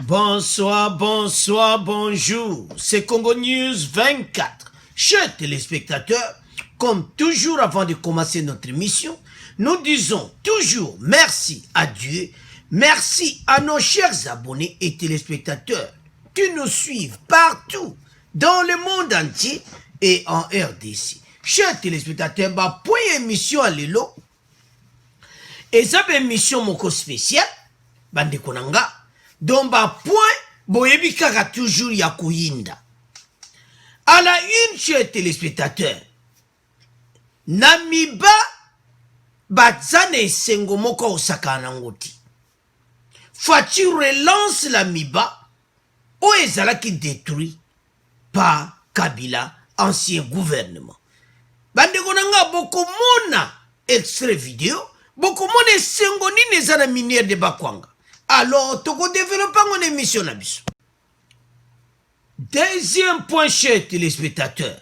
Bonsoir, bonsoir, bonjour. C'est Congo News 24. Chers téléspectateurs, comme toujours avant de commencer notre émission, nous disons toujours merci à Dieu, merci à nos chers abonnés et téléspectateurs qui nous suivent partout dans le monde entier et en RDC. Chers téléspectateurs, ma première émission à l'élo, et ça une émission moko spéciale, bande konanga. Donc, point, boyebi kaka toujours ya kuyinda. À la une, chers téléspectateurs, Namiba, batzane sengo moko osaka nangoti. Fati relance la Miba, ou ezala qui détruit par Kabila, ancien gouvernement. Bande konanga boko mona extrait vidéo, boko mona sengo ni nezana minière de Bakwanga. Alors, tu peux développer mon émission. Deuxième point, chers téléspectateurs.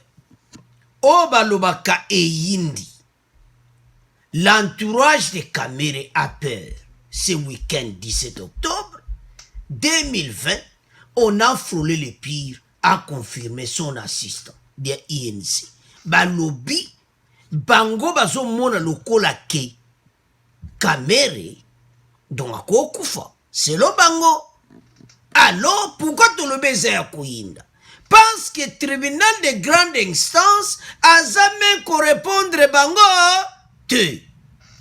Obalobaka et Yindi. L'entourage de Kamere a peur. Ce week-end 17 octobre 2020, on a frôlé le pire, a confirmé son assistant de INC. Balobi, bango bazo mona lokola ke Kamere, donc à quoi kufa. C'est le bango. Alors, pourquoi tout le baiser à Kouinda? Parce que le tribunal de grande instance a jamais correspondre bango. Te,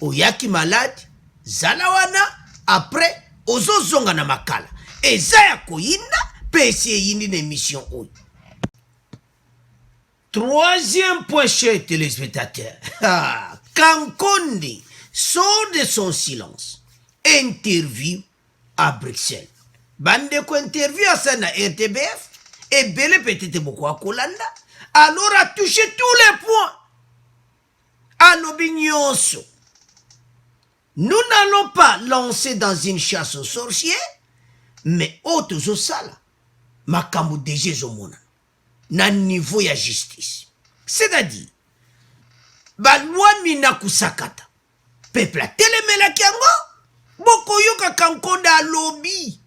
oyaki malade, zalawana, après, ozo zonga na makala. Et ça ya Kouinda, pesi yindi émission oy. Troisième point, chers téléspectateurs. Kankondi sort de son silence. Interview à Bruxelles. Bande ko interview à ça na RTBF et Bele peut-être beaucoup à Kolanda. Alors a touché tous les points. À l'opinionso. Nous n'allons pas lancer dans une chasse aux sorciers, mais autres au sala. Makambu DG Zomona. Na niveau ya justice. C'est-à-dire, ba loi mina kusakata. Peuple a télémela kiango. Boko yoka kankonda alobi.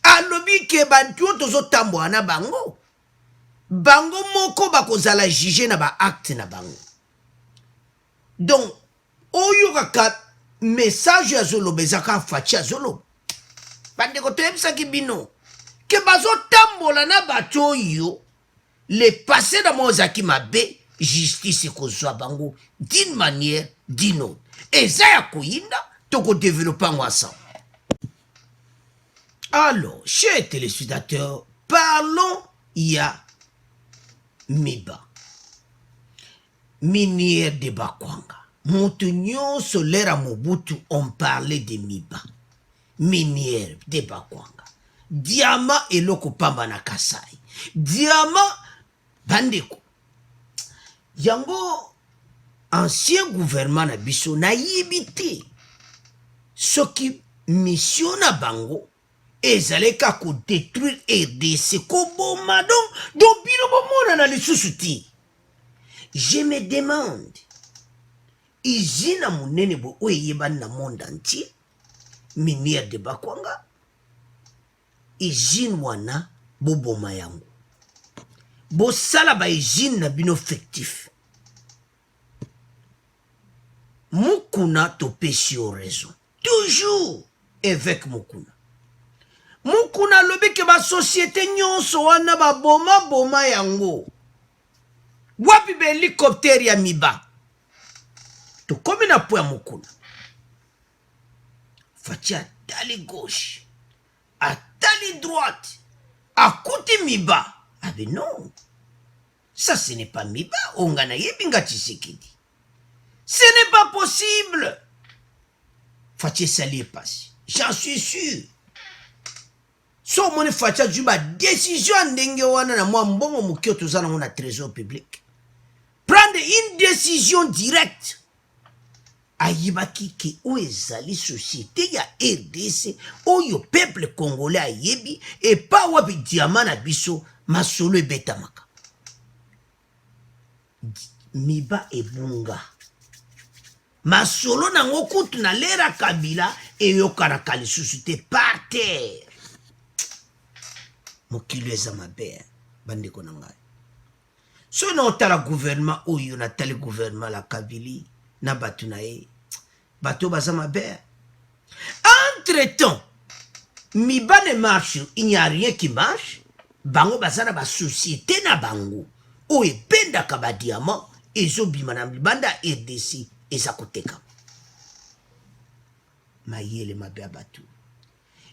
Alobi ke bantu tozo tambwa na bango. Bango moko bakozala juge na ba acte na bango. Donc, oyoka ka message ya zolo bezaka fachi ya zolo. Bande ko toyebisa ki bino. Ke bazo tambola na bato yo. Le passé na mozaki mabe, justice kozwa bango d'une manière d'une autre. Et ça ya koyinda. Toko développer ensemble. Alors, chers téléspectateurs, parlons ya Miba. Minière de Bakwanga. Montignon solaire à Mobutu, on parlait de Miba. Minière de Bakwanga. Diamant et loko pamba na Kasai. Diamant, bandeko. Yango, ancien gouvernement na biso na yibité. Ce qui mission na bango ezaleka ko détruire RDC ko boma donc bino bomona na lisusuti. Je me demande izina munene bo oyeba na monde entier minière de Bakwanga izine wana bo boma yango bo sala ba izine na bino fictif mukuna to pesi au raison. Toujours avec Mukuna. Mukuna lobi ke ba société nyonso wana ba boma yango. Wapi be hélicoptère ya Miba. To komi na po ya Mukuna. Fati atali gauche. Atali droite. Akuti Miba. Ah ben non. Ça ce n'est pas Miba. Ongana yebinga Tshisekedi. Ce n'est pas possible. Fatia Sali passe. J'en suis sûr. So mon Fatia Juba décision ndenge wana na mwa mbongo mukio tozana mona trésor public. Prendre une décision directe. Ayibaki ki o ezali société ya RDC oyo peuple congolais ayebi et pas wapi diamant na biso masolo ebetamaka. Miba ebunga. Masolo nango kutu na lera Kabila et yokana kalisusu te par terre. mokili eza mabe bandeko na ngai. So na otala gouvernement oyo na tali gouvernement la Kabili na batu na ye bato baza mabe. Entre temps miba ne marche, il n'y a rien qui marche. Bango bazana ba société na bango oyo ependaka ba diamant ezobima na libanda RDC eza koteka mayele mabe ya batu.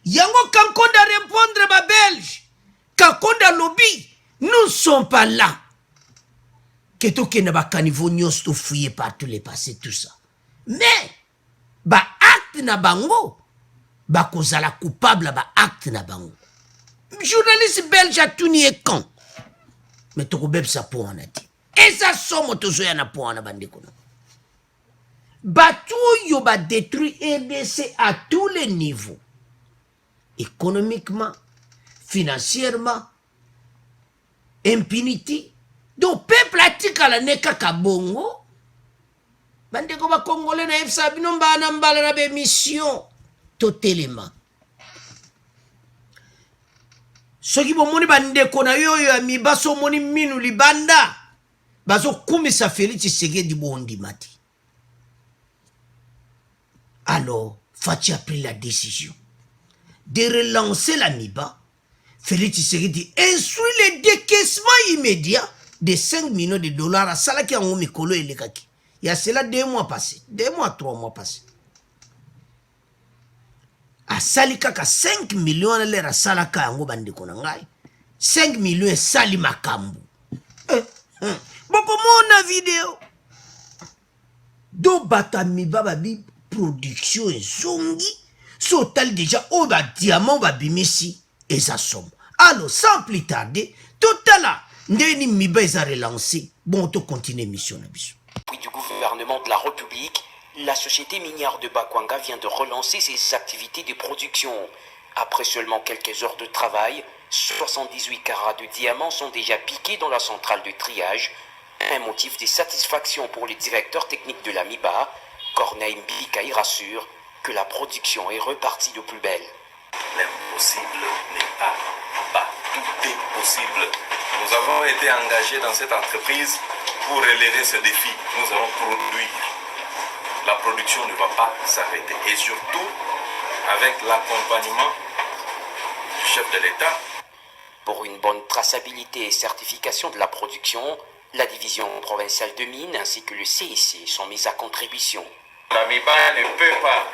Yango Kankonda répondre ba Belge, Kankonda lobby, nous ne sommes pas là. Que to ke na ba caniveau nyos to fouiller partout les passés tout ça. Mais ba acte na bango ba kozala coupable ba acte na bango. Journaliste belge a tout nié quand. Mais to ko beb sa po on a dit. Et ça somme to zo ya na po on a bandeko. Batou yo ba détruit RDC à tous les niveaux. Économiquement, financièrement, impunité. Donc, peuple a tika la neka kabongo. Bandeko ba Congolais na efsa bino mbana mbala na be mission. Totalement. Soki bomoni bandeko na yo ya mibaso moni minu libanda. Bazo kumisa Félix Tshisekedi bondi mati. Alors, Fachi a pris la décision de relancer la MIBA. Félix Tshisekedi instruit le décaissement immédiat de 5 millions de dollars à Salaki en Mikolo et Lekaki. Il y a cela 2 mois passés, 2 mois, 3 mois passés. À Salikaka 5 millions à Salaka en Bandekonangai. 5 millions Sali Makambu. Boko mona vidéo. Do bata MIBA babi production et zongi. Sotal déjà au bas diamant ba bimisi et ça somme. Alors sans plus tarder, tout à l'heure, Ndeni Miba a relancé. Bon, on continue mission. Puis du gouvernement de la République, la société minière de Bakwanga vient de relancer ses activités de production. Après seulement quelques heures de travail, 78 carats de diamants sont déjà piqués dans la centrale de triage. Un motif de satisfaction pour le directeur technique de la MIBA, Corneille Mbikaï rassure que la production est repartie de plus belle. L'impossible n'est pas bas. Tout est possible. Nous avons été engagés dans cette entreprise pour relever ce défi. Nous allons produire. La production ne va pas s'arrêter. Et surtout, avec l'accompagnement du chef de l'État. Pour une bonne traçabilité et certification de la production, la division provinciale de mines ainsi que le CIC sont mis à contribution. La MIBA ne peut pas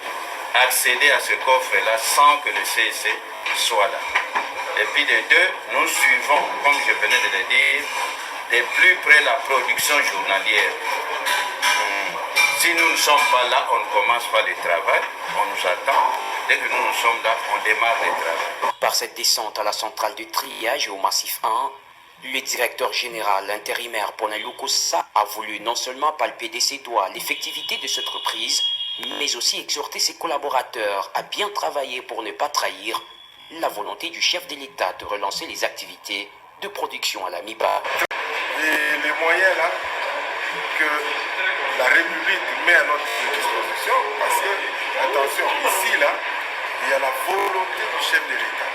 accéder à ce coffre-là sans que le CIC soit là. Et puis de deux, nous suivons, comme je venais de le dire, de plus près la production journalière. Si nous ne sommes pas là, on ne commence pas le travail, on nous attend. Dès que nous sommes là, on démarre le travail. Par cette descente à la centrale de triage et au massif 1, le directeur général intérimaire Ponin Lukusa a voulu non seulement palper de ses doigts l'effectivité de cette reprise, mais aussi exhorter ses collaborateurs à bien travailler pour ne pas trahir la volonté du chef de l'État de relancer les activités de production à la MIBA. Et les moyens là que la République met à notre disposition, parce que, attention, ici là, il y a la volonté du chef de l'État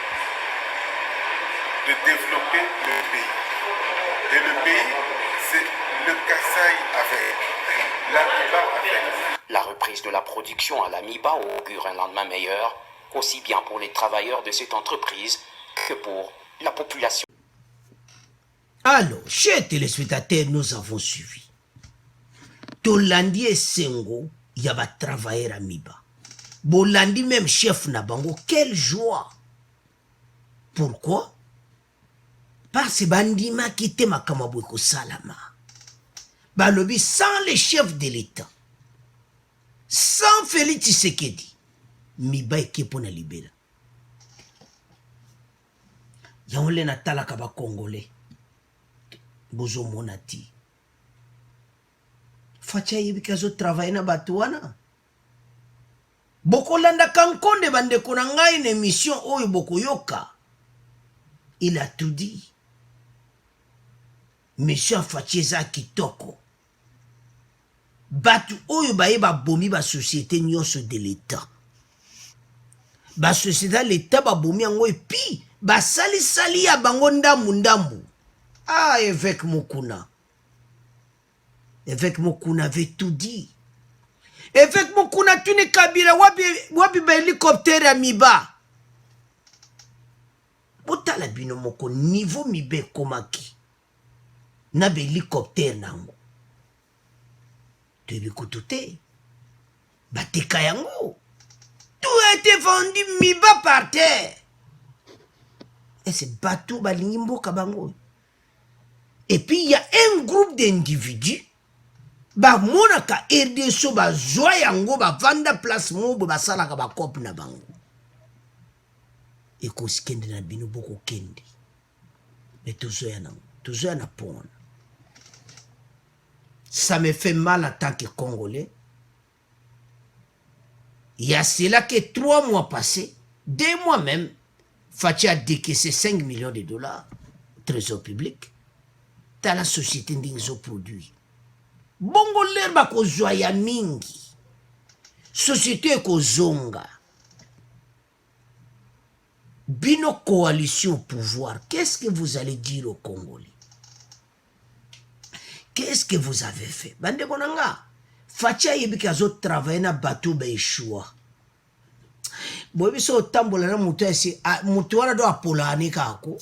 de développer le pays. Et le pays, c'est le Kasaï avec, la MIBA avec. La reprise de la production à la MIBA augure un lendemain meilleur, aussi bien pour les travailleurs de cette entreprise que pour la population. Alors, chers téléspectateurs, nous avons suivi. Tolandi et Sengo, il y a travailleur à MIBA. Bolandi même chef Nabango, quelle joie! Pourquoi? Parce que Bandima quitté Makamaboueko Salama. Balobi sans les chefs de l'État, sans Félix Tshisekedi, MIBA ekepona libela. Yaole natala kaba Congolais. Bozo monati. Facha yibikazo travail na batuana. Bokolanda Kankonde bande konanga une émission oyo bokoyoka. Il a tout dit. Monsieur Fachieza Kitoko. Batu oyo baye ba bomi ba société nyonso de l'État. Ba société l'État ba bomi yango et puis basali ya bango ndambu. Ah, évêque Mukuna. Évêque Mukuna avait tout dit. Évêque Mukuna tuni Kabila wapi ba hélicoptère ya miba. Botala bino moko niveau mibe komaki. Na be hélicoptère nango. Tebi kutute. Bateka yango. Tout a été vendu miba par terre. Et c'est bateau balingimbo kabango. Et puis il y a un groupe d'individus ba monaka RDSO ba joa yango ba vanda place mobo ba salaka ba kop na bango. Et koskende na bino boko kende. Mais toujours na pon. Ça me fait mal en tant que Congolais. Il y a cela que 3 mois passés, 2 mois même, Fachi a décaissé 5 millions de dollars au trésor public. Dans la société n'inzo produit. Bongo l'herba ko zoya mingi. Société ko zonga. Bino coalition au pouvoir. Qu'est-ce que vous allez dire aux Congolais? Qu'est-ce que vous avez fait? Bande konanga. Facha yebi kazo travailler na bateau ba échoua. Bobi so tambola na mutu esi mutu wana do apolani kako.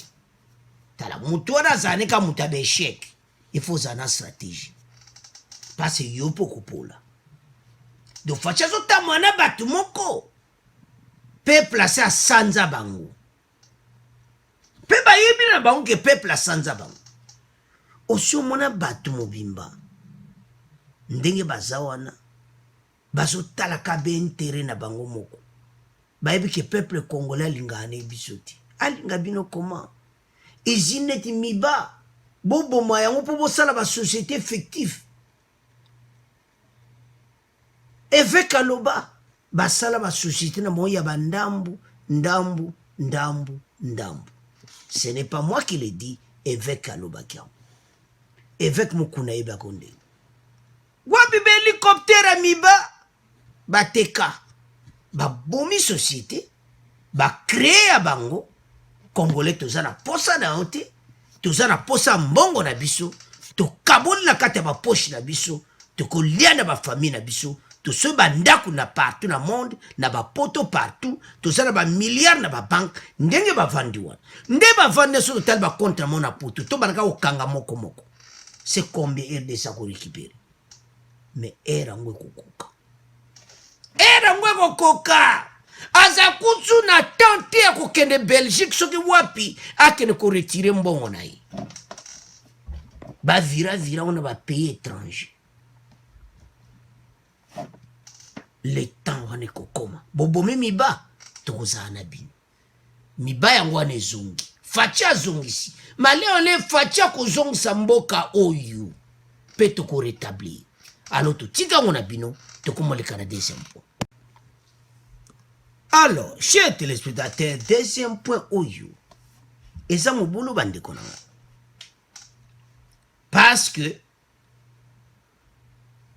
Tala mutu wana zane ka mutu ba échec. Il faut zana stratégie. Parce que yo poko pola. Do facha zo tamana batu moko. Pe placer à Sanza bango. Pe ba yebi na bango ke pe placer Sanza bango. Osio mona batu mobimba. Ndenge bazawana. Bazo talaka be intérêt na bango moko. Bayebi ke peuple congolais lingane bisoti. Alinga bino comment? Izineti miba. Bobo mayango po bosala ba société fictive. Évêque Aloba. Basala ba société na moya ba ndambu. Ce n'est pas moi qui le dis. Évêque Aloba kiam. Évêque Mukuna eba konde. Wapi be hélicoptère amiba. Bateka. Ba bomi société. Ba créer a bango. Congolais tozana posa na ote. Tozana posa mbongo na biso. To kaboli na kate ba poche na biso. To kolia na ba famille na biso. To se bandaku na partout na monde. Na ba poto partout. Tozana ba milliards na ba banque. Ndenge ba vandiwa. Nde ba vande so total ba contre mona poto. To banaka okanga moko moko. C'est combien RDC ko récupérer. Mais era ngwe kokoka. Era ngwe kokoka. Azakutsu na tente ya kokende Belgique soki wapi akene ko retirer mbongo na ye. Ba vira on a ba pays étranger. Le temps wane kokoma. Bobomi miba tozana bin. Miba yango ane zongi. Facha zongi si. Malé on facha ko zongi sa mboka oyu. Pe to ko rétablir. Alors tout tika on a bino to ko moleka na deuxième point. Alors, chers téléspectateurs, deuxième point oyu. Et ça mon boulot bande konanga. Parce que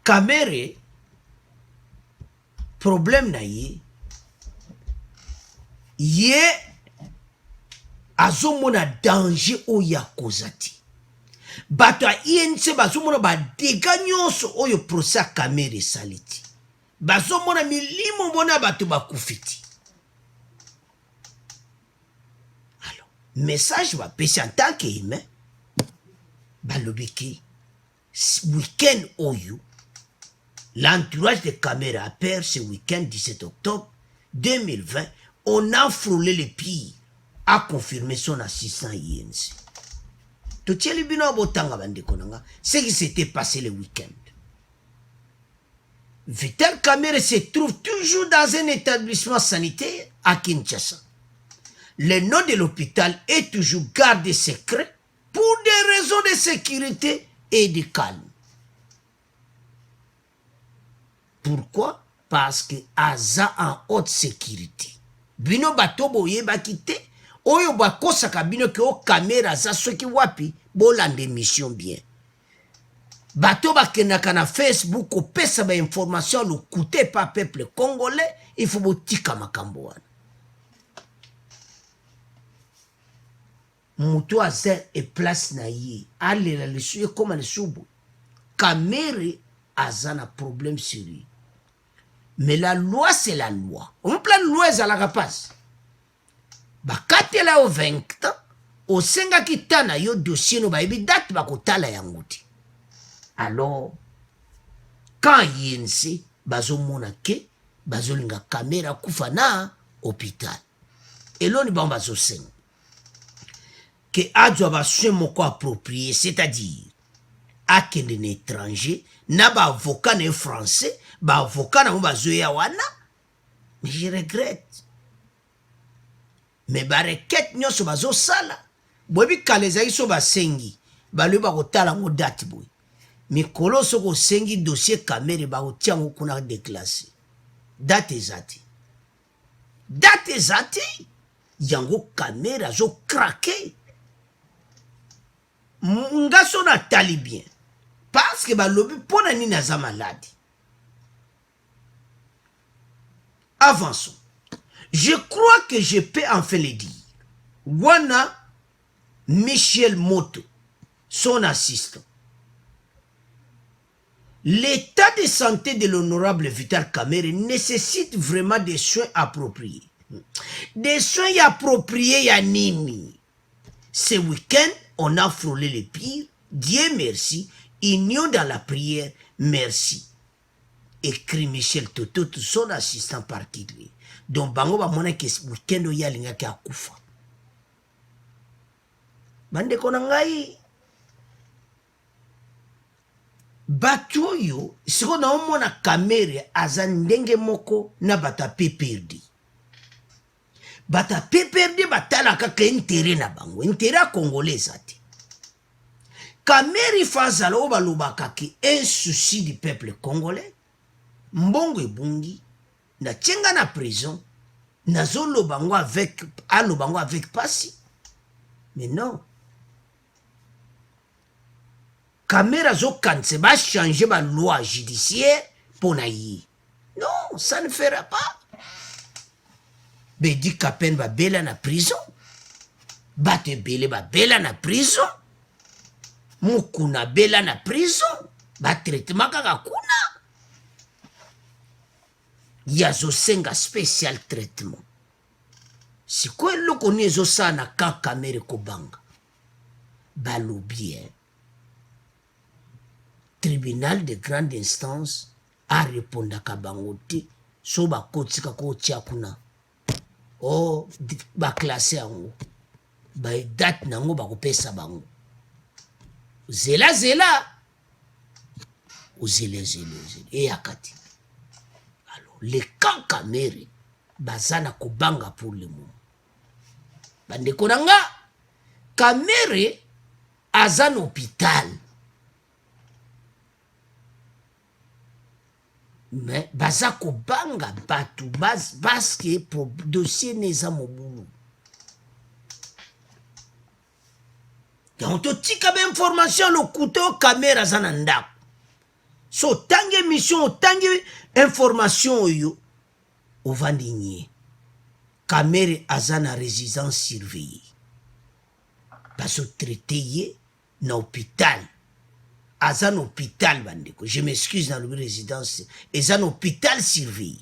Kamere problème na ye azomona danger oya kozati. Bato a INC bazomona ba dégâts nyonso oyo procès Kamere saliti. Bazomona milimo bona bato bakufiti. Alors, message va pesi en tant qu'humain. Balobiki week-end oyo. L'entourage de Kamere a peur ce week-end 17 octobre 2020. On a frôlé le pire. A confirmé son assistant INC. Tout le bino botanga bande konanga. Ce qui s'était passé le week-end. Vital Kamere se trouve toujours dans un établissement sanitaire à Kinshasa. Le nom de l'hôpital est toujours gardé secret pour des raisons de sécurité et de calme. Pourquoi? Parce que Aza en haute sécurité. Bino batobo yeba kite. Oyo bakosaka bino ke o Kamere Aza soki wapi bolande mission bien. Bato bakendaka na Facebook kopesa ba information le coûté pas peuple congolais, il faut botika makambo wana. moto aza e place na ye alela lesu ekoma lesubu Kamere aza na problème sur lui. Mais la loi c'est la loi. On plan loi ezalaka pasi bakatela au 20 ans osengaki tana yo dossier no bayebi date bakotala yango te. Alors quand yense bazomona ke bazolinga Kamere akufa na hôpital eloni bango bazosenga ke azwa basoin moko approprié, c'est-à-dire akende na étranger na baavocat na français baavocat nango bazoya wana. Mais je regrette, mais barequête nyonso bazosala boyebi kala ezalaki so basengi balobi bakotala yango date boye mikolo soko osengi dossier Kamere bakotia yango kuna déclassé date eza te, date eza te, yango Kamere azokrake. Nga so natali bien parce que balobi mpona nini aza malade. Avançons. Je crois que je peux enfin le dire. Wana Michel Moto, son assistant. L'état de santé de l'honorable Vital Kamere nécessite vraiment des soins appropriés. Des soins appropriés ya nini? Ce week-end, on a frôlé le pire. Dieu merci. Union dans la prière, merci. Écrit Michel Toto, son assistant particulier. Donc, bango ba mona ke week-end o yalinga ki akufa. Bande konangai. Batu oyo, siko na omona Kamere aza ndenge moko na batape perdi. Batape perdi batala kaka intérêt na bango. Intérêt congolais ate. Kamere fazala o balobaka ki un souci du peuple congolais. Mbongo ebungi na tienga na prison nazo lobango avec alobango avec pasi. Mais non. Kamere zo kanse ba changer ba loi judiciaire pour na yi. Non, ça ne fera pas. Bedi Kapen ba bela na prison. Bate bele ba bela na prison. Mukuna bela na prison. Ba traitement kaka kuna. Yazo senga spécial traitement. Si quoi le connaît zo sa na ka Kamere kobanga. Balobie. Tribunal de grande instance a répondu à Kabangote. So ba kotika ko tia kuna. Oh, ba classé ango. Ba date nango ba kopesa bango. Zela zela. Ou zele. Et akati. Alors, les camps Kamere, bazana kobanga pour le moment. Bande konanga, Kamere, azan hôpital. Mais baza kobanga batu, baske pour dossier neza mobulu. On te tika ba information le couteau Kamere azana ndako. So tangue mission, tangue information yo au vandinier. Kamere azana résidence surveillée. Parce que traité na hôpital. Azan hôpital bandeko. Je m'excuse dans le résidence. Azan hôpital surveillé.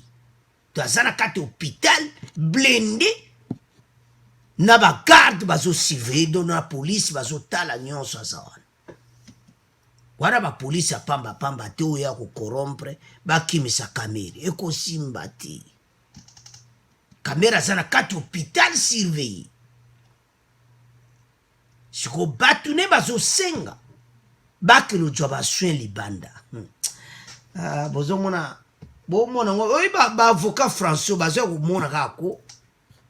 Tu azana kate hôpital blindé. Na ba garde bazo surveillé dans la police bazo tala nyonso azawana. Wana ba police ya pamba te oya ko corrompre ba kimisa Kamere eko simba te. Kamere azana kate hôpital surveillé. Siko batu ne bazo senga. Baki lo joba soin libanda. Bozo mona ngo oyi ba avocat français bazo ko mona kako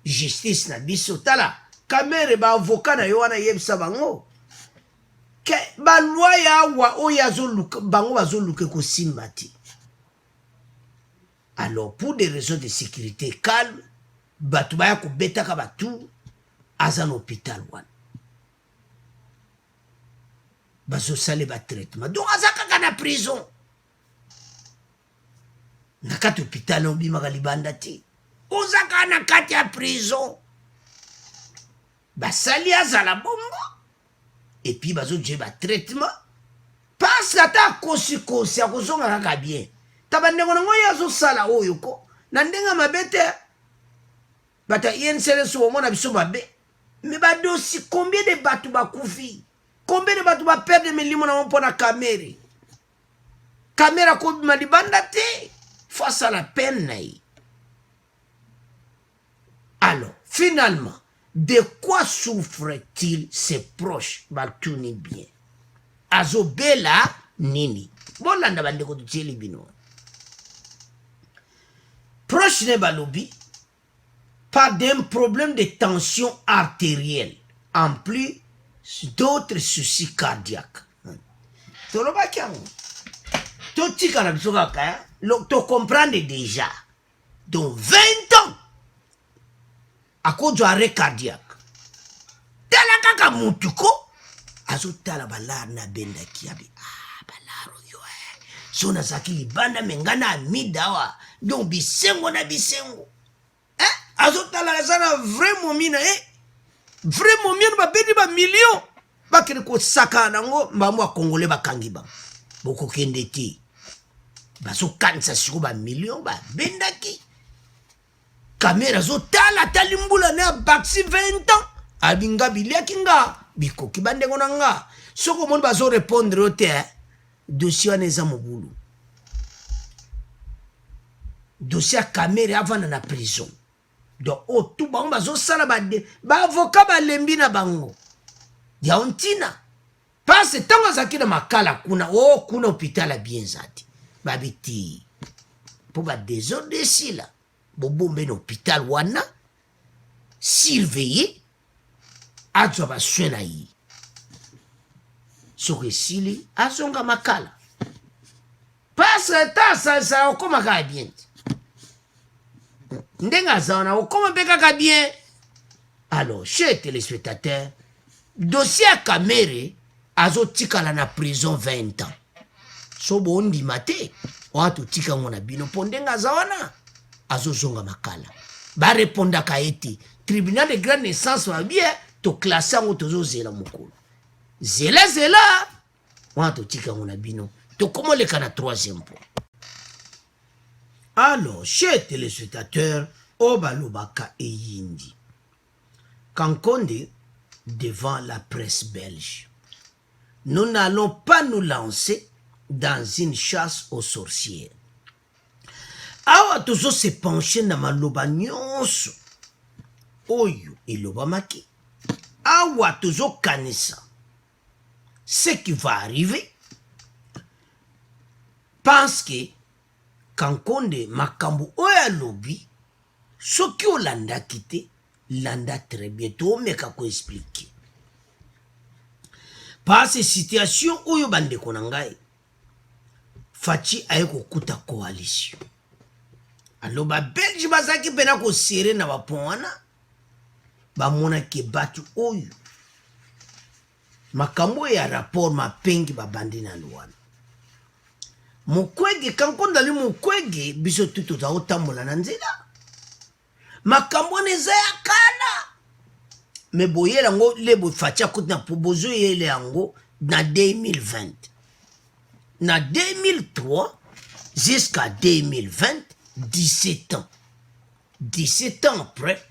justice na biso tala Kamere ba avocat na yo wana yebisa bango ke ba loi ya wa oya zo luka bango bazo luka ko simbati. Alors pour des raisons de sécurité calme batu ba ya ko betaka batu azan hôpital wana. Bazo sale ba traitement. Donc azaka kana prison. Nakati hôpital on bima libanda ti. Ozaka na kati ya prison. basali azala bongo et puis bazodie ba traitement parce ata kosi akozonga kaka bien taba ndenge nango ye azosala oyo ko na ndenge mabe te bata INCL so omona biso mabe mais badosi combien de bato bakufi combien de bato baperde milimo na mpona caméra kobima libanda te face à la peine. Alors, finalement, de quoi souffrent-ils ses proches? Baltuni bien. Azobela nini. Bolanda bandeko tuteli bino. Proche ne balobi, pas d'un problème de tension artérielle, en plus d'autres soucis cardiaques. Toloba kiango. Totika na biso kaka, to comprendre déjà. Donc 20 ans à cause du arrêt cardiaque. Tala kaka mutuko azo tala balar na benda kiabi. Ah balaro yo so na zaki libanda mengana amidawa. Donc bisengo na bisengo. Azo tala sana vraiment mina vraiment mina ba bedi ba million. Ba kene ko saka nango mbamu akongole bakangi ba. Boko kende ti. Baso kanisa siko ba million ba bendaki. Caméra zo tala talimbula ne baxi 20 ans. Abinga bilia kinga biko kibande ngonanga. Soko mon bazo répondre au te dossier neza mobulu. Dossier caméra avant na prison. Donc o tout bango bazo sala ba avocat ba lembi na bango. Ya ontina. Parce tango zakina makala kuna kuna hôpital bien zati. Babiti. Pour ba désordre si là. Bobombe na hôpital wana surveiller azo ba swena yi. Soke sili azonga makala. Parce que ça okoma ka bien. Ndenga zana okoma beka ka bien. Alors, chers téléspectateurs, dossier à Kamere azo tikala na prison 20 ans. So bondi mate, watu tika ngona bino pondenga zawana azo zonga makala. Ba reponda ka eti tribunal de grande naissance wa bien to classer ngo tozo zela mukulu. Zela watu tika ngona bino to komoleka na 3e point. Alors, chers téléspectateurs, Obalobaka et Yindi. Kankonde devant la presse belge. Nous n'allons pas nous lancer dans une chasse aux sorcières. Awa tozo se pencher na maloba nyonso. Oyo eloba maki. Awa tozo kanisa. Ce qui va arriver. Parce que Kankonde makambo oya lobi. Soki olanda kite. Landa très bientôt mais kako expliquer. Par ces situations oyo bande konangai Fachi ayeko kuta coalition. Alors ba Belge bazaki pena ko serrer na ba pona ba mona ke batu oyo makambo ya rapport mapengi ba bandi na luana. Mukwege Kankonde ali mukwege biso tuto za otambola na nzela. Makambo neza ya kala. Me boye lango lebo fatia kutina pobozo yele yango na 2020. Na 2003 jusqu'à 2020, 17 ans. 17 ans après,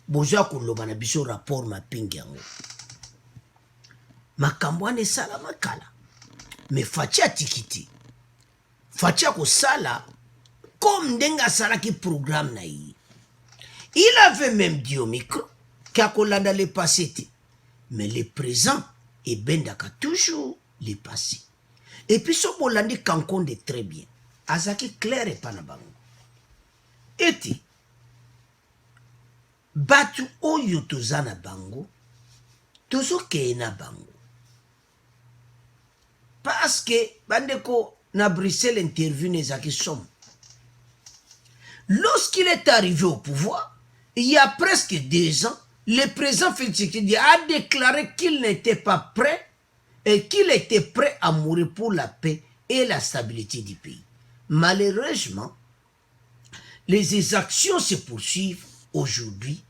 bozo koloba na biso rapport mapingi yango. Makambo ne sala makala. Me fatia tikiti. Fatia ko sala comme ndenga sala ki programme na yi. Il avait même dit au micro qu'Akolanda le passé. Mais le présent et Bendaka toujours le passé. Et puis ce Bolandi Kankonde très bien. Azaki clair et panabango. Et batu oyo tozana bango. Tozo keena bango. Parce que bandeko na Bruxelles interview nezaki somme. Lorsqu'il est arrivé au pouvoir, il y a presque 2 ans, le président Félix Tshisekedi a déclaré qu'il n'était pas prêt et qu'il était prêt à mourir pour la paix et la stabilité du pays. Malheureusement, les exactions se poursuivent aujourd'hui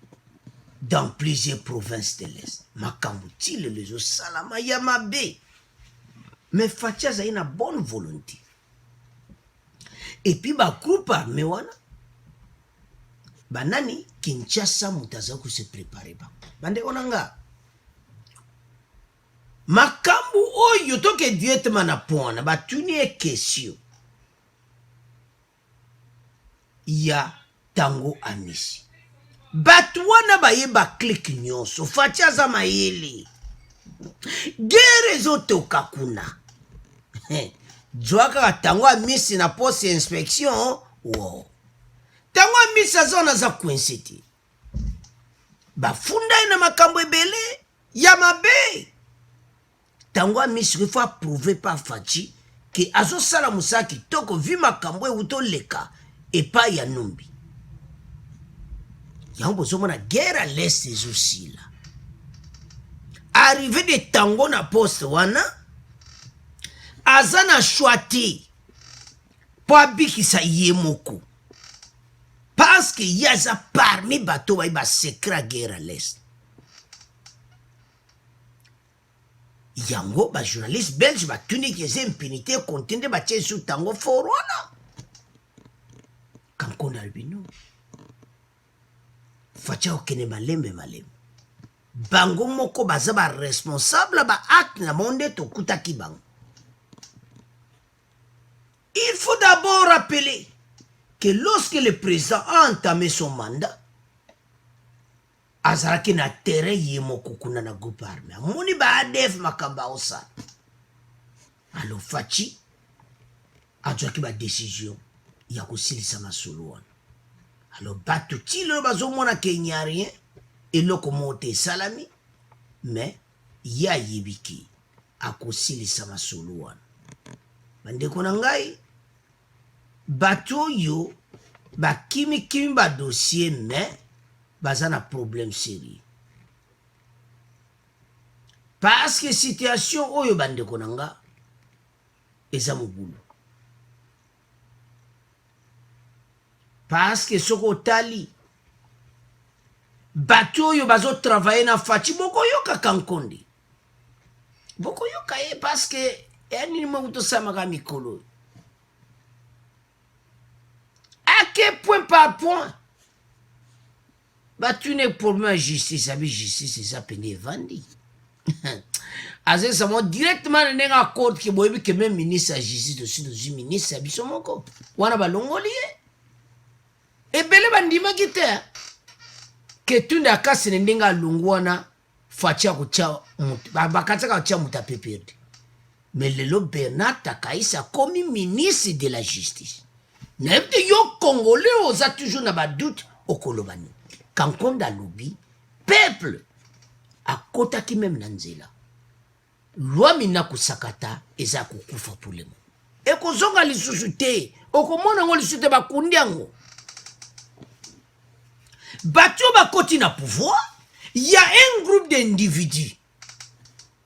dans plusieurs provinces de l'Est. Makambouti les salama yamabe. Mais Fatia a une bonne volonté. Et puis ba groupe armé wana banani Kinshasa mutaza ku se préparer ba. Bande onanga. Makambu oyo toke directement na pona ba tuni question. Ya tango amisi. Batu wana bayeba click nyonso Fatia za mayele. Gere zote ukakuna. Joaka tango amisi na poste inspection. Wow. Tango amisi azona za kwinsiti. Bafunda ina makambo ebele ya mabe. Tango amisi faut prouver par Fachi que azo sala musaki toko vi makambo uto leka epa ya numbi. Yango zomona guerre à l'est des aussi là. Arrivé de tango na poste wana azana choiti po abikisa yemoko parce que yaza parmi bato ba secret guerre à l'est. Yango ba journaliste belge ba tuni que c'est impunité contente ba tche sous tango forona. Kanko albino Facha okene malembe. Bango moko baza ba responsable ba acte na monde to kutaki bango. Il faut d'abord rappeler que lorsque le président a entamé son mandat, azaraki na terrain yemoko kuna na groupe armé. Moni ba ADF makamba osa. Alors Fachi a ki ba décision ya kosilisa masolo wana. Alors batu tilo bazomona kenya rien et loko monte salami mais ya yebiki akosilisa masolo wana. Bandeko na ngai bato yo ba kimi ba dossier mais baza na problème sérieux. Parce que situation oyo bandeko na nga eza mobulu. Parce que soko tali bato yo bazo travailler na Fachi boko yoka Kankondi. Boko yoka parce que eni mo utosama ka mikolo. À quel point par point bato ne pour moi justice abi justice ça pende vandi. Azé ça mo directement nenga accord ki boyebi que même ministre de justice dessus du ministre abiso moko. Wana balongolié. Ebele bandima kite ke tunda kasi ndenga lungwana Facha kucha bakataka kucha mutapeperde. Mais lelo Bernard Takaïsa comme ministre de la justice. N'ebte yo congolais oza toujours na ba doute okolobani. Kankonda lobi peuple akota ki même nanzela. Loi mina kusakata eza kukufa pour le monde. E kozonga lisusu te okomona ngo lisusu te bakundi yango. Bato bakoti na pouvoir, il y a un groupe d'individus.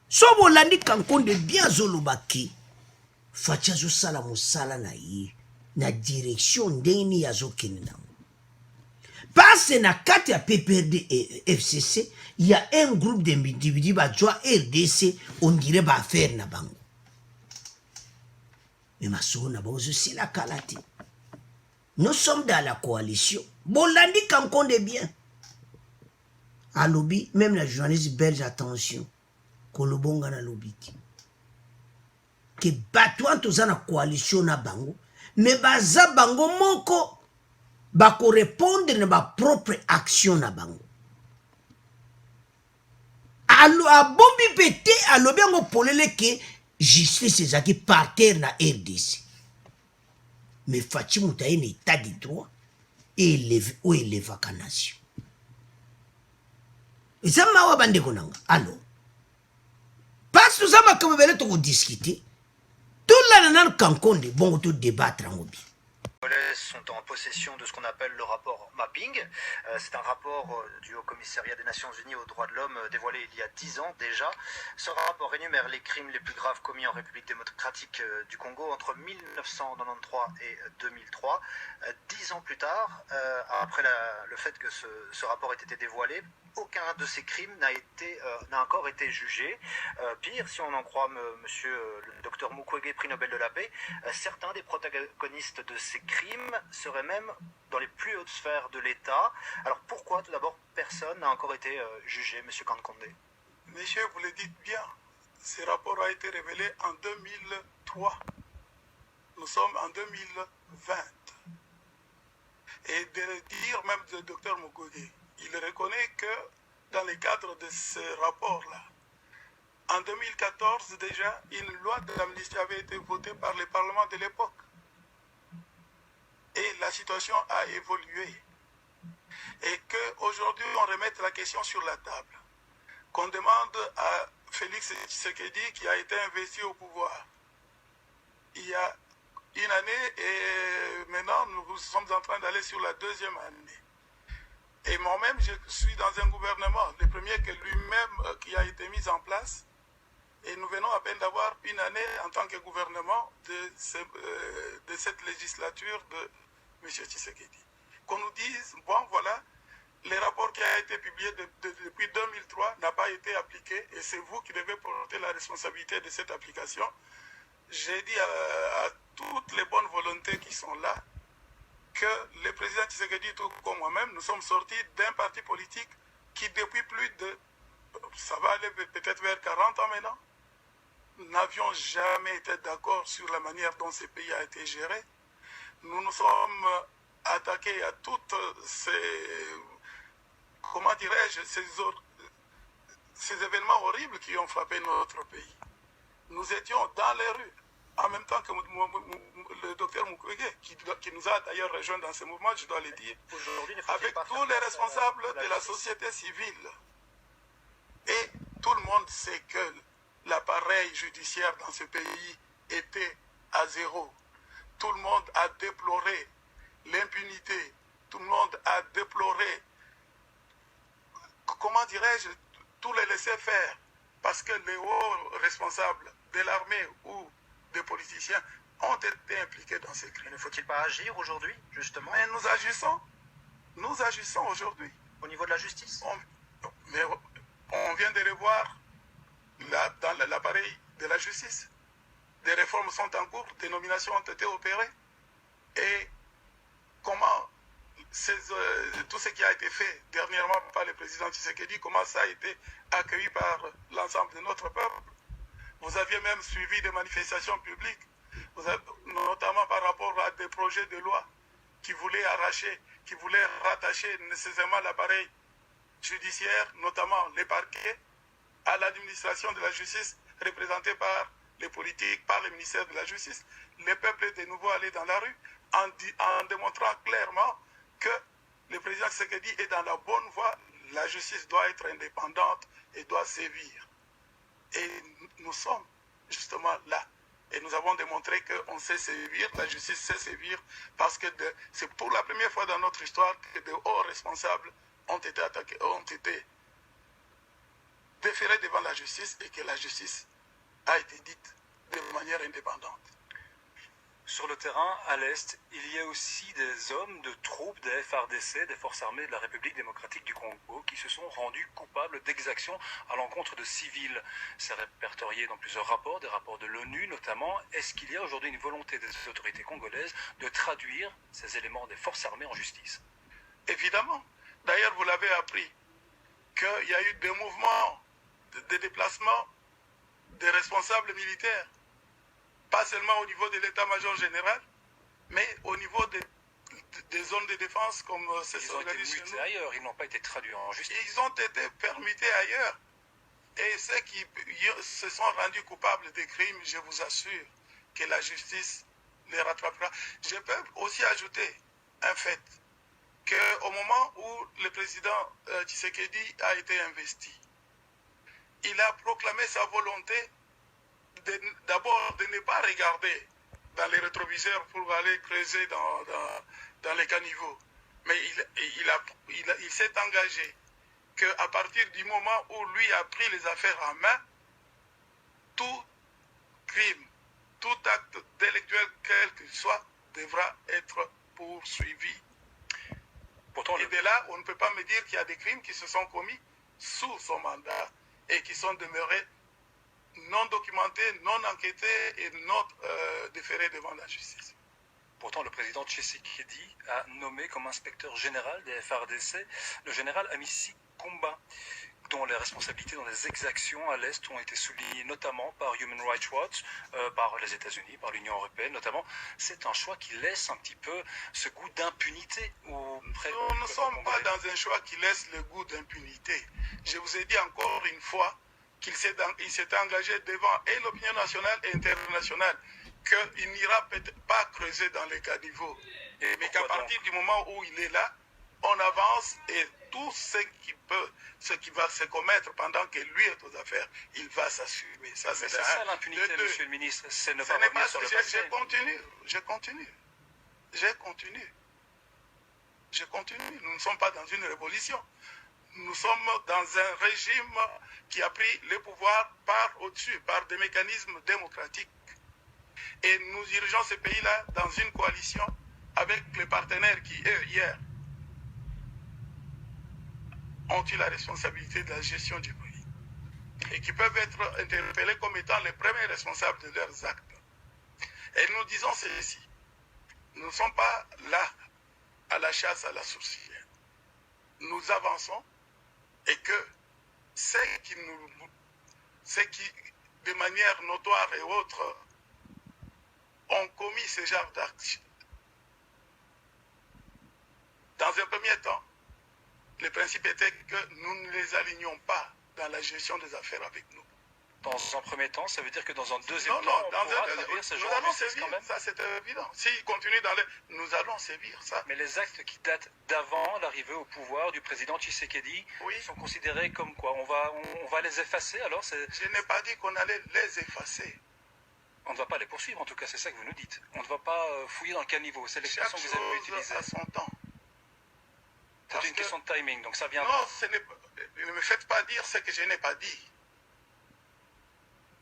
Sobo landi Kankonde bien zolobaki. Facha zo sala musala na ye na direction ndeni ya zo kenina. Parce na kati ya PPRD et FCC, il y a un groupe d'individus ba joa RDC on dirait ba faire na bango. Mais maso na bozo si la kalate. Nous sommes dans la coalition. Bolandi Kankonde bien. À lobby, même la journaliste belge, attention. Kolobonga na lobby. Que batouan tous na coalition na bango. Mais baza bango moko. Bako répondre na ba propre action na bango. Alo a bombi pété à lobby ngo polele ke justice ezaki par terre na RDC. Mais Fachi Moutaye n'est état de droit et élève à la nation. Et ça m'a bandé konanga. Alors, parce que ça m'a comme belé to discuter. Tout là nan Kankonde bon tout débattre en obi. Sont en possession de ce qu'on appelle le rapport Mapping. C'est un rapport du Haut-Commissariat des Nations Unies aux droits de l'homme dévoilé il y a 10 ans déjà. Ce rapport énumère les crimes les plus graves commis en République démocratique du Congo entre 1993 et 2003. 10 ans plus tard, après le fait que ce rapport ait été dévoilé, aucun de ces crimes n'a encore été jugé. Pire, si on en croit monsieur le docteur Mukwege, prix Nobel de la paix, certains des protagonistes de ces crimes seraient même dans les plus hautes sphères de l'État. Alors pourquoi, tout d'abord, personne n'a encore été jugé, monsieur Kankonde? Monsieur, vous le dites bien, ce rapport a été révélé en 2003. Nous sommes en 2020. Et de le dire même le docteur Mukwege, il reconnaît que dans le cadre de ce rapport-là, en 2014 déjà, une loi d'amnistie avait été votée par le Parlement de l'époque. Et la situation a évolué. Et qu'aujourd'hui, on remette la question sur la table. Qu'on demande à Félix Tshisekedi, qui a été investi au pouvoir il y a une année, et maintenant nous sommes en train d'aller sur la deuxième année. Et moi-même, je suis dans un gouvernement, le premier que lui-même qui a été mis en place, et nous venons à peine d'avoir une année en tant que gouvernement de cette législature de M. Tshisekedi. Qu'on nous dise, bon voilà, le rapport qui a été publié depuis 2003 n'a pas été appliqué, et c'est vous qui devez porter la responsabilité de cette application. J'ai dit à toutes les bonnes volontés qui sont là, que le président Tshisekedi, tout comme moi-même, nous sommes sortis d'un parti politique qui depuis plus de, ça va aller peut-être vers 40 ans maintenant, n'avions jamais été d'accord sur la manière dont ce pays a été géré. Nous nous sommes attaqués à toutes ces, comment dirais-je, ces événements horribles qui ont frappé notre pays. Nous étions dans les rues, en même temps que le docteur Mukwege, qui nous a d'ailleurs rejoint dans ce mouvement, je dois le dire, avec tous les responsables de la société civile. Et tout le monde sait que l'appareil judiciaire dans ce pays était à zéro. Tout le monde a déploré l'impunité. Tout le monde a déploré, comment dirais-je, tous les laisser-faire. Parce que les hauts responsables de l'armée ou des politiciens ont été impliqués dans ces crimes. Mais ne faut-il pas agir aujourd'hui, justement? Mais nous agissons aujourd'hui. Au niveau de la justice? On vient de revoir dans l'appareil de la justice. Des réformes sont en cours, des nominations ont été opérées. Et comment tout ce qui a été fait dernièrement par le président Tshisekedi, comment ça a été accueilli par l'ensemble de notre peuple. Vous aviez même suivi des manifestations publiques, notamment par rapport à des projets de loi qui voulaient rattacher nécessairement l'appareil judiciaire, notamment les parquets, à l'administration de la justice représentée par les politiques, par le ministère de la Justice. Le peuple est de nouveau allé dans la rue en démontrant clairement que le président Tshisekedi est dans la bonne voie. La justice doit être indépendante et doit sévir. Et nous sommes justement là. Et nous avons démontré qu'on sait sévir, la justice sait sévir, parce que c'est pour la première fois dans notre histoire que de hauts responsables ont été attaqués, ont été déférés devant la justice et que la justice a été dite de manière indépendante. Sur le terrain, à l'Est, il y a aussi des hommes de troupes des FARDC, des Forces armées de la République démocratique du Congo, qui se sont rendus coupables d'exactions à l'encontre de civils. C'est répertorié dans plusieurs rapports, des rapports de l'ONU notamment. Est-ce qu'il y a aujourd'hui une volonté des autorités congolaises de traduire ces éléments des Forces armées en justice? Évidemment. D'ailleurs, vous l'avez appris, qu'il y a eu des mouvements de déplacement des responsables militaires. Pas seulement au niveau de l'état-major général, mais au niveau des zones de défense comme c'est Ils ont été mutés ailleurs, ils n'ont pas été traduits en justice. Ils ont été permutés ailleurs. Et ceux qui se sont rendus coupables des crimes, je vous assure que la justice les rattrapera. Je peux aussi ajouter un fait, qu'au moment où le président Tshisekedi a été investi, il a proclamé sa volonté d'abord de ne pas regarder dans les rétroviseurs pour aller creuser dans les caniveaux. Mais il s'est engagé qu'à partir du moment où lui a pris les affaires en main, tout crime, tout acte délictuel quel qu'il soit, devra être poursuivi. Pourtant, Et de là, on ne peut pas me dire qu'il y a des crimes qui se sont commis sous son mandat et qui sont demeurés non documentés, non enquêtés et non déférés devant la justice. Pourtant, le président Tshisekedi a nommé comme inspecteur général des FARDC le général Amissi Kumba, dont les responsabilités dans les exactions à l'Est ont été soulignées notamment par Human Rights Watch, par les États-Unis, par l'Union européenne notamment. C'est un choix qui laisse un petit peu ce goût d'impunité. Nous ne sommes pas dans un choix qui laisse le goût d'impunité. Je vous ai dit encore une fois qu'il s'est engagé devant et l'opinion nationale et internationale qu'il n'ira peut-être pas creuser dans les caniveaux, mais qu'à partir du moment où il est là, on avance et tout ce qui va se commettre pendant que lui est aux affaires, il va s'assumer. Ça, c'est ça l'impunité, monsieur le ministre, c'est ne pas revenir revenir sur le passé. Je continue. Nous ne sommes pas dans une révolution. Nous sommes dans un régime qui a pris le pouvoir par au-dessus, par des mécanismes démocratiques. Et nous dirigeons ce pays-là dans une coalition avec les partenaires qui, eux, hier, ont eu la responsabilité de la gestion du pays et qui peuvent être interpellés comme étant les premiers responsables de leurs actes. Et nous disons ceci, nous ne sommes pas là à la chasse à la sourcilière. Nous avançons et que ceux qui, de manière notoire et autre, ont commis ce genre d'actes, dans un premier temps, le principe était que nous ne les alignions pas dans la gestion des affaires avec nous. Dans un premier temps, ça veut dire que dans un deuxième temps, nous allons sévir, ça c'est évident. S'ils continuent dans nous allons sévir ça. Mais les actes qui datent d'avant l'arrivée au pouvoir du président Tshisekedi sont considérés comme quoi? On va les effacer alors? Je n'ai pas dit qu'on allait les effacer. On ne va pas les poursuivre en tout cas, c'est ça que vous nous dites. On ne va pas fouiller dans le caniveau, c'est l'expression que vous avez utilisée. À son temps. C'est une question de timing, donc ça vient. Non, ne me faites pas dire ce que je n'ai pas dit.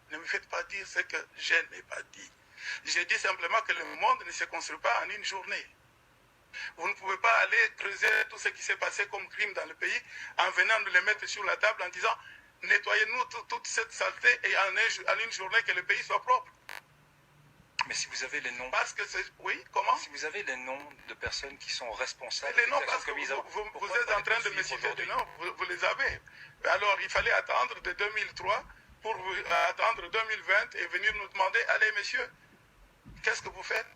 Ne me faites pas dire ce que je n'ai pas dit. J'ai dit simplement que le monde ne se construit pas en une journée. Vous ne pouvez pas aller creuser tout ce qui s'est passé comme crime dans le pays en venant nous le mettre sur la table en disant nettoyez-nous toute cette saleté et en une journée que le pays soit propre. Mais si vous avez les noms... Parce que c'est... Oui, comment? Si vous avez les noms de personnes qui sont responsables... Les noms, parce que vous êtes en train de me citer des noms, vous les avez. Alors, il fallait attendre de 2003 pour attendre 2020 et venir nous demander, allez, messieurs, qu'est-ce que vous faites?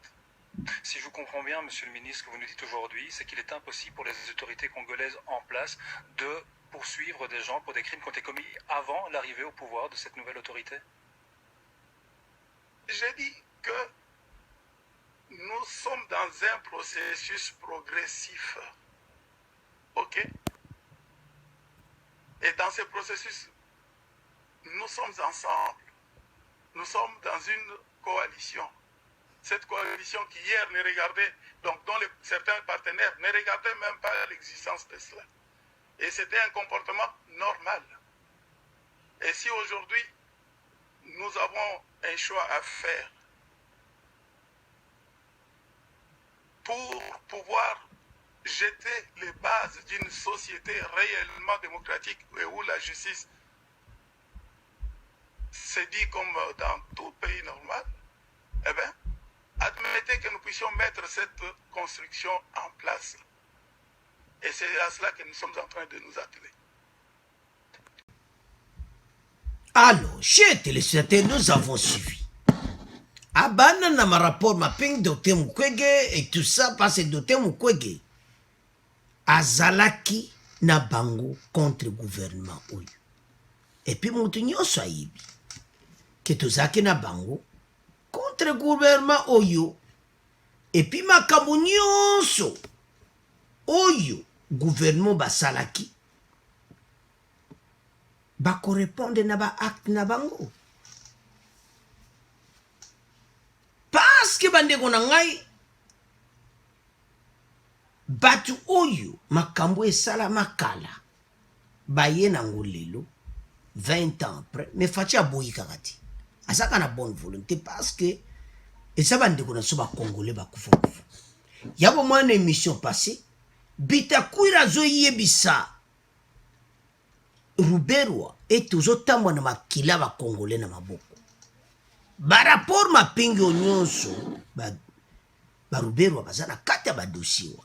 Si je vous comprends bien, monsieur le ministre, ce que vous nous dites aujourd'hui, c'est qu'il est impossible pour les autorités congolaises en place de poursuivre des gens pour des crimes qui ont été commis avant l'arrivée au pouvoir de cette nouvelle autorité? J'ai dit que nous sommes dans un processus progressif. OK? Et dans ce processus, nous sommes ensemble. Nous sommes dans une coalition. Cette coalition qui hier ne regardait, donc dont certains partenaires ne regardaient même pas l'existence de cela. Et c'était un comportement normal. Et si aujourd'hui, nous avons un choix à faire pour pouvoir jeter les bases d'une société réellement démocratique et où la justice se dit comme dans tout pays normal, eh bien, admettez que nous puissions mettre cette construction en place. Et c'est à cela que nous sommes en train de nous atteler. Alors, chers téléspectateurs, nous avons suivi. Abana na ma rapport ma ping Dr Mukwege et tout ça parce que Dr Mukwege azalaki na bango contre gouvernement oyo. Et puis mutu nyonso ayibi que tozaki na bango contre gouvernement oyo. Et puis makambo nyonso oyo gouvernement basalaki ba correspondre na ba acte na bango. Parce que bandeko na ngai batu oyo makambo esala makala baye nango lelo 20 ans après mais fachi aboyi kakati asaka na bonne volonté parce que esa bandeko na so ba congolais ba kufa yabo mwana émission passée Bitakwira zo yebisa Ruberwa etozotambwa na makila ba Congolais na maboko. Ba rapport mapingi onyonso ba Ruberwa bazana kati ba dossier.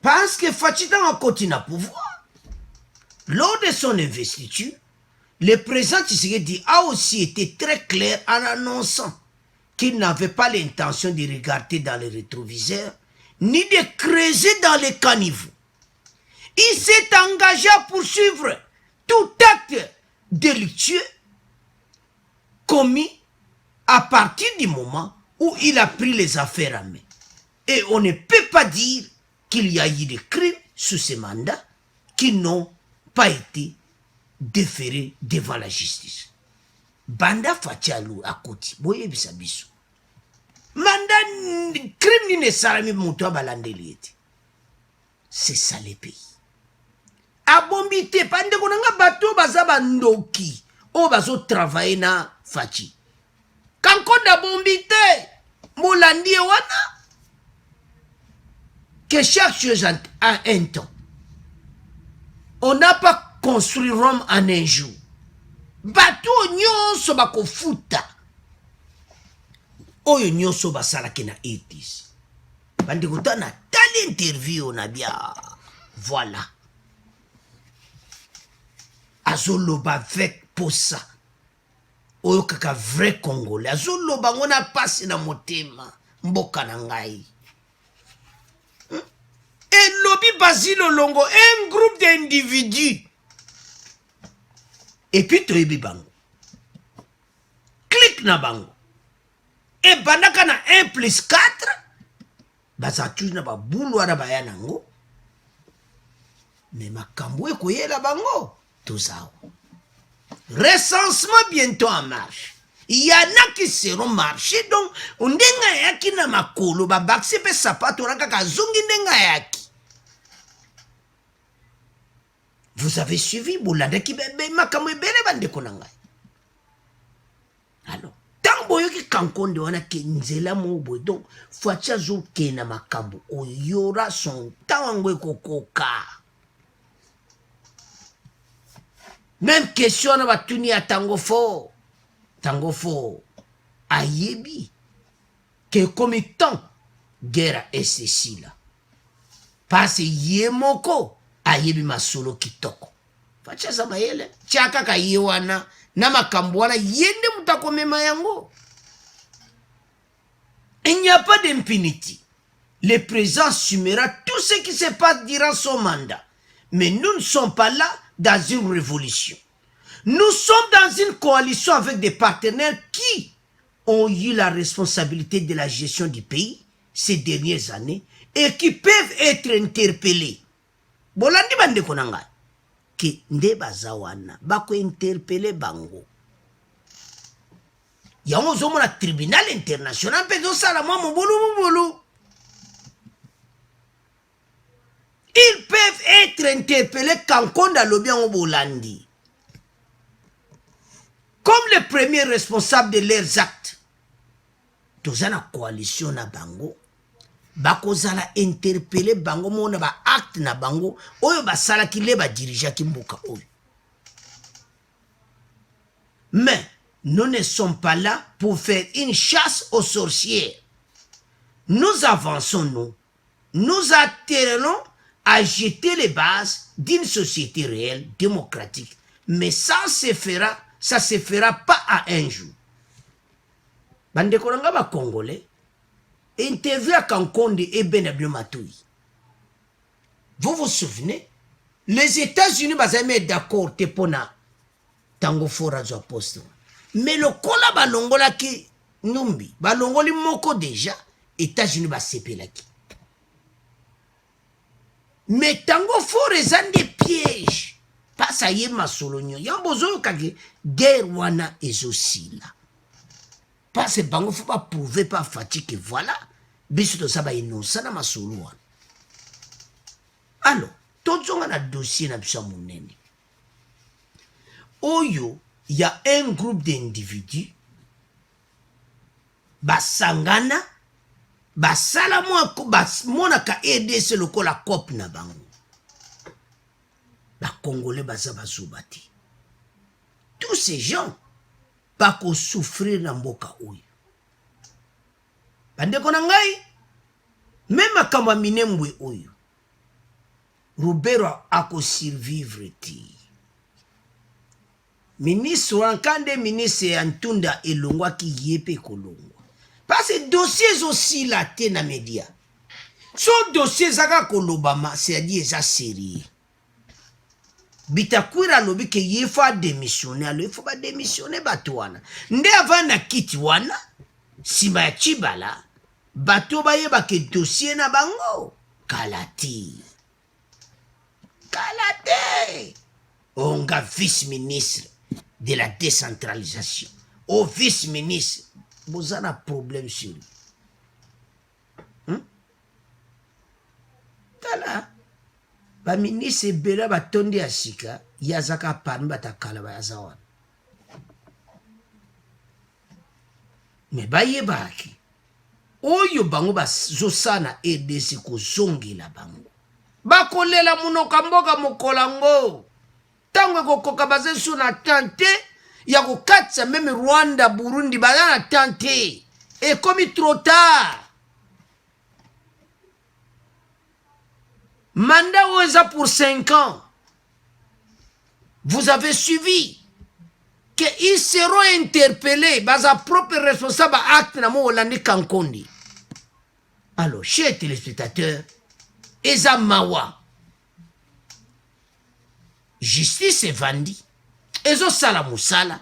Parce que Fatida a continué à pouvoir. Lors de son investiture, le président Tshisekedi a aussi été très clair en annonçant qu'il n'avait pas l'intention de regarder dans les rétroviseurs ni de creuser dans les caniveaux. Il s'est engagé à poursuivre tout acte délictueux commis à partir du moment où il a pris les affaires en main. Et on ne peut pas dire qu'il y a eu des crimes sous ce mandat qui n'ont pas été déférés devant la justice. Banda Fatialou à côté, boye bisabiso. Mandat crime ni ne sarami muto balandeli. C'est ça le pays. Abombite pande konanga bato bazaba ndoki o bazo travailler na Fachi. Kankonda bombite molandi wana que chaque chose a un temps. On n'a pas construit Rome en un jour. Bato nyonso bakofuta. Oyo nyonso basalaki na etis. Bandikuta na tali interview na bia. Voilà. Azoloba avec posa. Oyo kaka vrai Congolais. Azoloba ngona pasi na motema. Mboka na ngai. Un lobby Basile Longo, un groupe d'individus. Et puis tu es bango. Clique na bango. Et bandaka na 1 plus 4. Bazatu na ba boulou na ba yanango. Mais makambo e koyela bango. Tout ça. Recensement bientôt en marche. Il y en a qui seront marchés, donc on denga yaki na makolo ba bakse pe sapato na kaka zungi denga yaki. Vous avez suivi Boulanda qui makamwe bele bande konanga. Alors, tant boyo ki kankonde wana ke nzela mo boy donc Fatia zo ke na makambo o yora son tangwe kokoka. Même question na batuni a tango fo ayebi que comme temps guerre est ceci là. Parce yemoko ayebi masolo kitoko. Facha sama yele. Chaka ka yewana. Na makambo wana yende mutakomema yango. Il n'y a pas d'impunité. Le président assumera tout ce qui se passe durant son mandat. Mais nous ne sommes pas là dans une révolution. Nous sommes dans une coalition avec des partenaires qui ont eu la responsabilité de la gestion du pays ces dernières années et qui peuvent être interpellés. Bolandi bande konanga ki nde bazawana bako interpeller bango. Yango zomo na tribunal international pezo sala mwa mobulu. Ils peuvent être interpellés quand konda lobi yango bolandi. Comme le premier responsable de leurs actes. Tozana coalition na bango. Bako zala interpeller bango mona ba acte na bango oyo ba sala ki le ba dirigeant ki mboka oyo. Mais nous ne sommes pas là pour faire une chasse aux sorcières. Nous avançons nous atterrons à jeter les bases d'une société réelle démocratique. Mais ça se fera pas à un jour. Bande kolanga ba Congolais interview à Kankonde et Benabio Matoui. Vous vous souvenez? Les États-Unis sont d'accord pour tango fora zo poste. Mais le kola balongola ki numbi, balongoli moko déjà, États-Unis ba sepelaki. Mais tango fora ezan des pièges. Pas ça y est ma solonyo. Yambozo kage guerre wana ezosila. Parce que bango faut pas prouver par fatigue que voilà biso to saba innocent na masolo wana. Alors, tozonga na dossier na biso monene. Oyo, il y a un groupe d'individus basangana basala monaka EDC lokola COP na bango. Congolais baza bazuba te. Tous ces gens pas ko souffrir na mboka oyo. Bandeko na ngai, même kama minembwe oyo, Rubero ako survivre ti. Ministre wankande ministre Antunda elongwa ki yepe kolongwa. Parce que dossiers aussi la te na média. Son dossier zaka kolobama, c'est-à-dire ça sérieux. Bitakwira lobi ke yefa démissionner, alo yefa ba démissionner bato wana. Nde avana kiti wana, sima ya Chibala, bato ba yeba ke dossier na bango, kalati. Kalate! Onga vice-ministre de la décentralisation. Au vice-ministre, vous avez un problème sur lui. Tala. Ba ministre bela ba tondi asika yazaka pan batakala ba yazawan. Me baye baki. Oyo bango ba zosana EDC ko zongi la bango. Bakolela munoka mboka mokolango. Tango kokoka baze suna tante ya kokatsa même Rwanda, Burundi bazana tante. Et comme trop tard. Mandat Oueza pour 5 ans. Vous avez suivi qu'ils seront interpellés par sa propre responsable acte na mo Olandi Kankondi. Alors, chers téléspectateurs, Eza Mawa, justice est vendue. Ezo sala musala.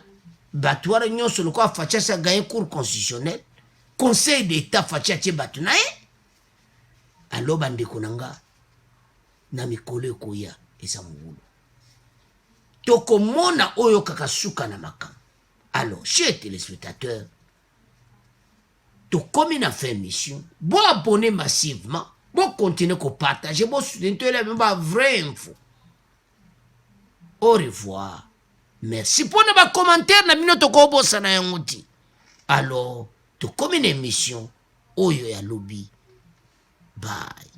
Batouara nyonso loko facha sa gagné cour constitutionnel. Conseil d'État facha che batunae. Alors, bande konanga. Na mikolo koya eza mulu. Toko mona oyo kakasuka na makam. Alors, chers téléspectateurs, comme on a fait mission, bon abonner massivement, bon continuer à partager, bon soutenir les mêmes vraies infos. Au revoir. Merci pour nos commentaires na mino toko bossa na yanguti. Alors, comme une émission, oyo ya lobby. Bye.